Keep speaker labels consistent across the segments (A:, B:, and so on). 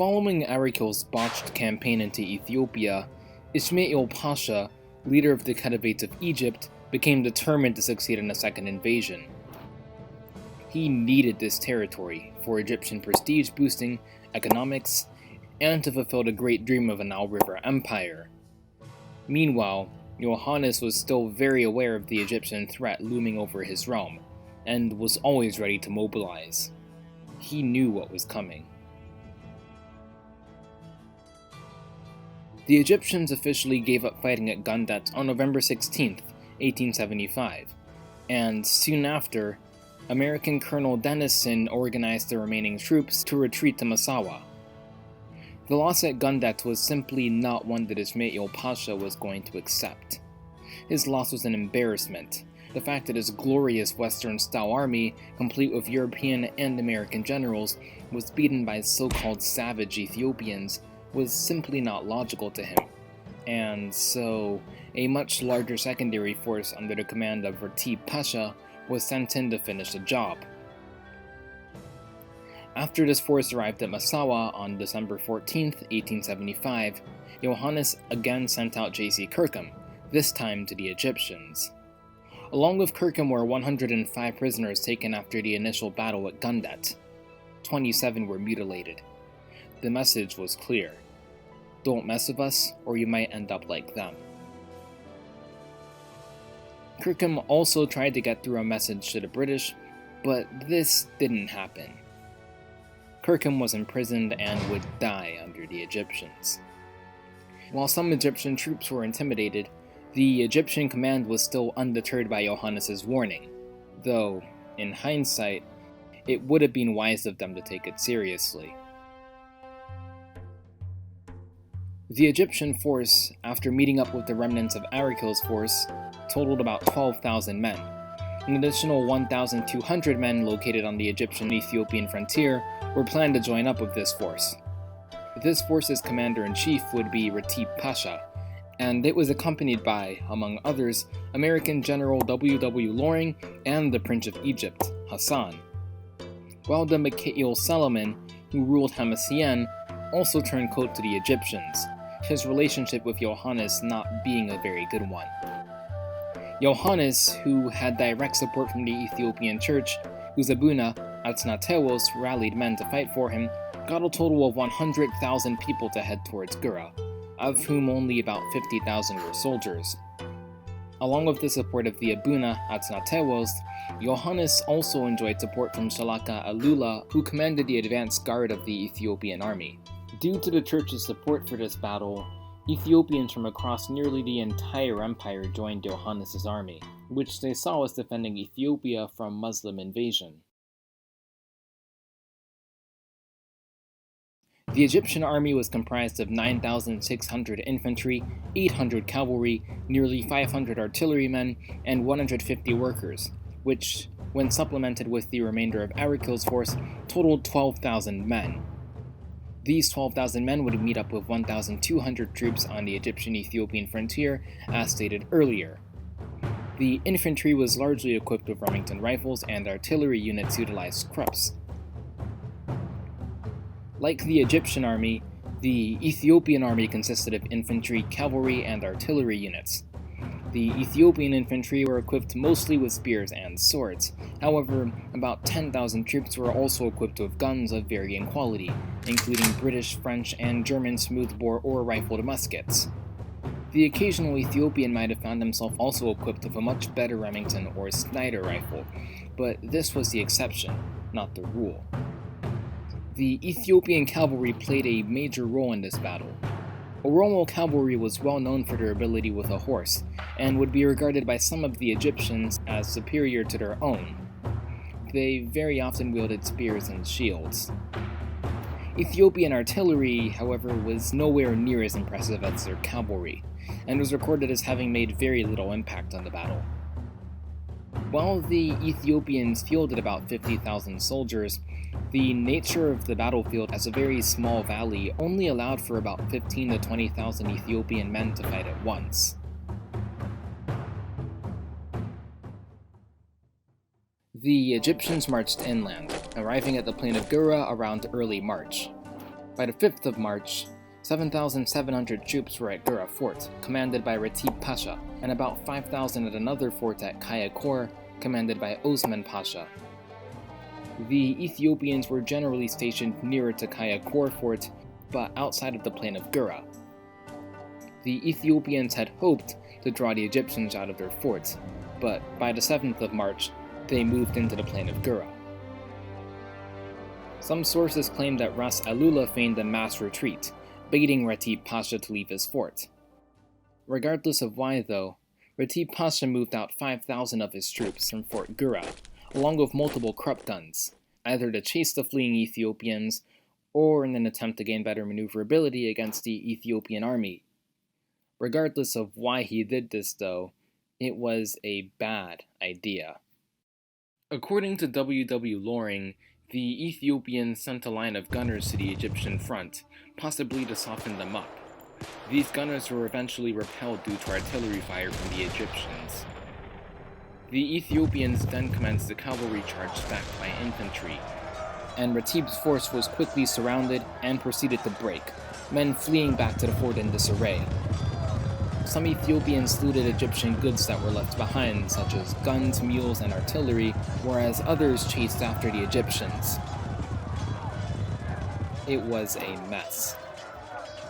A: Following Arikil's botched campaign into Ethiopia, Isma'il Pascha, leader of the Khedivates of Egypt, became determined to succeed in a second invasion. He needed this territory for Egyptian prestige boosting, economics, and to fulfill the great dream of a Nile River empire. Meanwhile, Yohannes was still very aware of the Egyptian threat looming over his realm, and was always ready to mobilize. He knew what was coming. The Egyptians officially gave up fighting at Gondet on November 16, 1875, and soon after, American Colonel Dennison organized the remaining troops to retreat to Massawa. The loss at Gondet was simply not one that Isma'il Pascha was going to accept. His loss was an embarrassment. The fact that his glorious Western-style army, complete with European and American generals, was beaten by so-called savage Ethiopians was simply not logical to him, and so a much larger secondary force under the command of Emperor Pascha was sent in to finish the job. After this force arrived at Massawa on December 14, 1875, Yohannes again sent out J.C. Kirkham, this time to the Egyptians. Along with Kirkham were 105 prisoners taken after the initial battle at Gondet. 27 were mutilated. The message was clear: don't mess with us, or you might end up like them. Kirkham also tried to get through a message to the British, but this didn't happen. Kirkham was imprisoned and would die under the Egyptians. While some Egyptian troops were intimidated, the Egyptian command was still undeterred by Yohannes' warning, though, in hindsight, it would have been wise of them to take it seriously. The Egyptian force, after meeting up with the remnants of Arikil's force, totaled about 12,000 men. An additional 1,200 men located on the Egyptian-Ethiopian frontier were planned to join up with this force. This force's commander-in-chief would be Emperor Pascha, and it was accompanied by, among others, American General W. Loring and the Prince of Egypt, Hassan. While the Mikhail Salomon, who ruled Hamasien, also turned coat to the Egyptians, his relationship with Yohannes not being a very good one. Yohannes, who had direct support from the Ethiopian church, whose Abuna, Atnatewos, rallied men to fight for him, got a total of 100,000 people to head towards Gura, of whom only about 50,000 were soldiers. Along with the support of the Abuna, Atnatewos, Yohannes also enjoyed support from Shalaka Alula, who commanded the advance guard of the Ethiopian army. Due to the church's support for this battle, Ethiopians from across nearly the entire empire joined Yohannes' army, which they saw as defending Ethiopia from Muslim invasion. The Egyptian army was comprised of 9,600 infantry, 800 cavalry, nearly 500 artillerymen, and 150 workers, which, when supplemented with the remainder of Arikil's force, totaled 12,000 men. These 12,000 men would meet up with 1,200 troops on the Egyptian-Ethiopian frontier, as stated earlier. The infantry was largely equipped with Remington rifles, and artillery units utilized Krups. Like the Egyptian army, the Ethiopian army consisted of infantry, cavalry, and artillery units. The Ethiopian infantry were equipped mostly with spears and swords. However, about 10,000 troops were also equipped with guns of varying quality, including British, French, and German smoothbore or rifled muskets. The occasional Ethiopian might have found himself also equipped with a much better Remington or Snider rifle, but this was the exception, not the rule. The Ethiopian cavalry played a major role in this battle. Oromo cavalry was well known for their ability with a horse, and would be regarded by some of the Egyptians as superior to their own. They very often wielded spears and shields. Ethiopian artillery, however, was nowhere near as impressive as their cavalry, and was recorded as having made very little impact on the battle. While the Ethiopians fielded about 50,000 soldiers, the nature of the battlefield as a very small valley only allowed for about 15,000 to 20,000 Ethiopian men to fight at once. The Egyptians marched inland, arriving at the plain of Gura around early March. By the 5th of March, 7,700 troops were at Gura Fort, commanded by Isma'il Pascha, and about 5,000 at another fort at Kaya Kor, commanded by Isma'il Pascha. The Ethiopians were generally stationed nearer to Kaya Kor Fort, but outside of the plain of Gura. The Ethiopians had hoped to draw the Egyptians out of their forts, but by the 7th of March, they moved into the plain of Gura. Some sources claim that Ras Alula feigned a mass retreat, baiting Isma'il Pascha to leave his fort. Regardless of why, though, Isma'il Pascha moved out 5,000 of his troops from Fort Gura, along with multiple Krupp guns, either to chase the fleeing Ethiopians or in an attempt to gain better maneuverability against the Ethiopian army. Regardless of why he did this, though, it was a bad idea. According to W. Loring, the Ethiopians sent a line of gunners to the Egyptian front, possibly to soften them up. These gunners were eventually repelled due to artillery fire from the Egyptians. The Ethiopians then commenced a cavalry charge backed by infantry, and Ratib's force was quickly surrounded and proceeded to break, men fleeing back to the fort in disarray. Some Ethiopians looted Egyptian goods that were left behind, such as guns, mules, and artillery, whereas others chased after the Egyptians. It was a mess.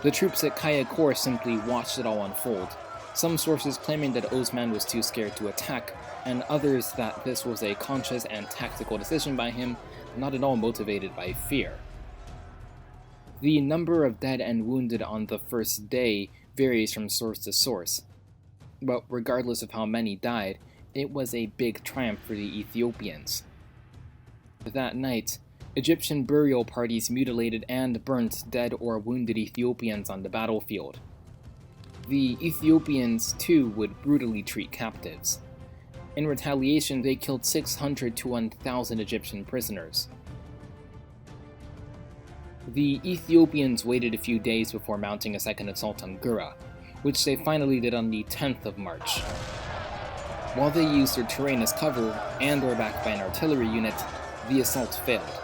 A: The troops at Kaya Kor simply watched it all unfold, some sources claiming that Osman was too scared to attack, and others that this was a conscious and tactical decision by him, not at all motivated by fear. The number of dead and wounded on the first day varies from source to source, but regardless of how many died, it was a big triumph for the Ethiopians. That night, Egyptian burial parties mutilated and burnt dead or wounded Ethiopians on the battlefield. The Ethiopians, too, would brutally treat captives. In retaliation, they killed 600 to 1,000 Egyptian prisoners. The Ethiopians waited a few days before mounting a second assault on Gura, which they finally did on the 10th of March. While they used their terrain as cover and were backed by an artillery unit, the assault failed.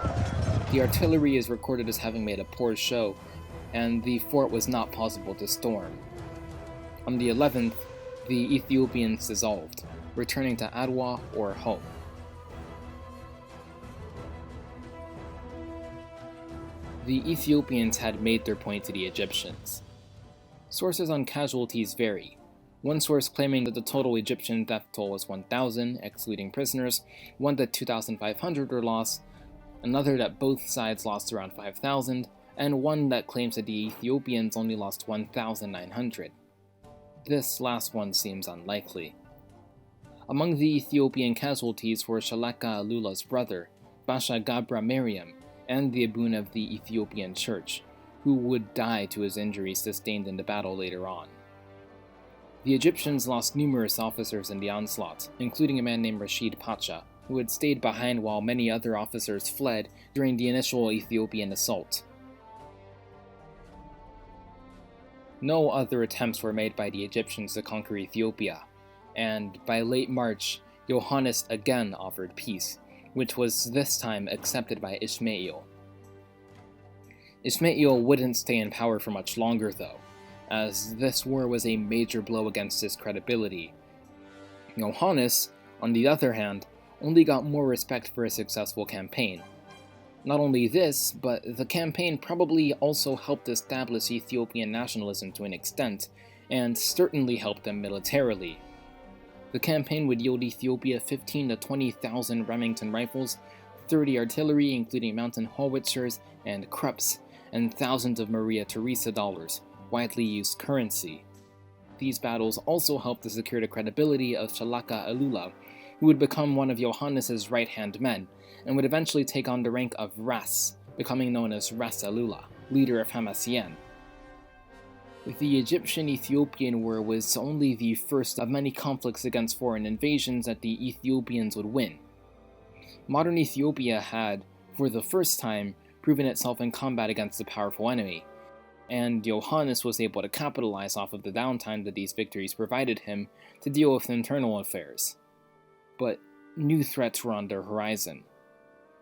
A: The artillery is recorded as having made a poor show, and the fort was not possible to storm. On the 11th, the Ethiopians dissolved, returning to Adwa or home. The Ethiopians had made their point to the Egyptians. Sources on casualties vary. One source claiming that the total Egyptian death toll was 1,000, excluding prisoners, one that 2,500 were lost, another that both sides lost around 5,000, and one that claims that the Ethiopians only lost 1,900. This last one seems unlikely. Among the Ethiopian casualties were Shalaka Alula's brother, Basha Gabra Mariam, and the Abun of the Ethiopian Church, who would die to his injuries sustained in the battle later on. The Egyptians lost numerous officers in the onslaught, including a man named Rashid Pacha, who had stayed behind while many other officers fled during the initial Ethiopian assault. No other attempts were made by the Egyptians to conquer Ethiopia, and by late March, Yohannes again offered peace, which was this time accepted by Isma'il. Isma'il wouldn't stay in power for much longer though, as this war was a major blow against his credibility. Yohannes, on the other hand, only got more respect for a successful campaign. Not only this, but the campaign probably also helped establish Ethiopian nationalism to an extent, and certainly helped them militarily. The campaign would yield Ethiopia 15 to 20,000 Remington rifles, 30 artillery including mountain howitzers and Krupps, and thousands of Maria Theresa dollars, widely used currency. These battles also helped to secure the credibility of Shalaka Alula, who would become one of Yohannes' right-hand men, and would eventually take on the rank of Ras, becoming known as Ras Alula, leader of Hamasien. The Egyptian-Ethiopian War was only the first of many conflicts against foreign invasions that the Ethiopians would win. Modern Ethiopia had, for the first time, proven itself in combat against a powerful enemy, and Yohannes was able to capitalize off of the downtime that these victories provided him to deal with internal affairs. But new threats were on the horizon.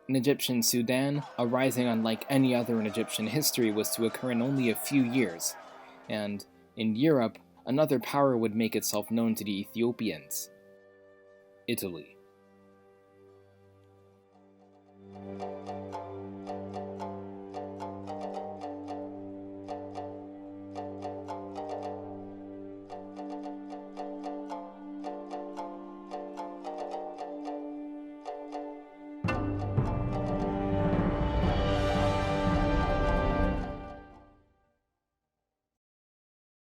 A: In Egyptian Sudan, a rising unlike any other in Egyptian history was to occur in only a few years, and in Europe, another power would make itself known to the Ethiopians: Italy.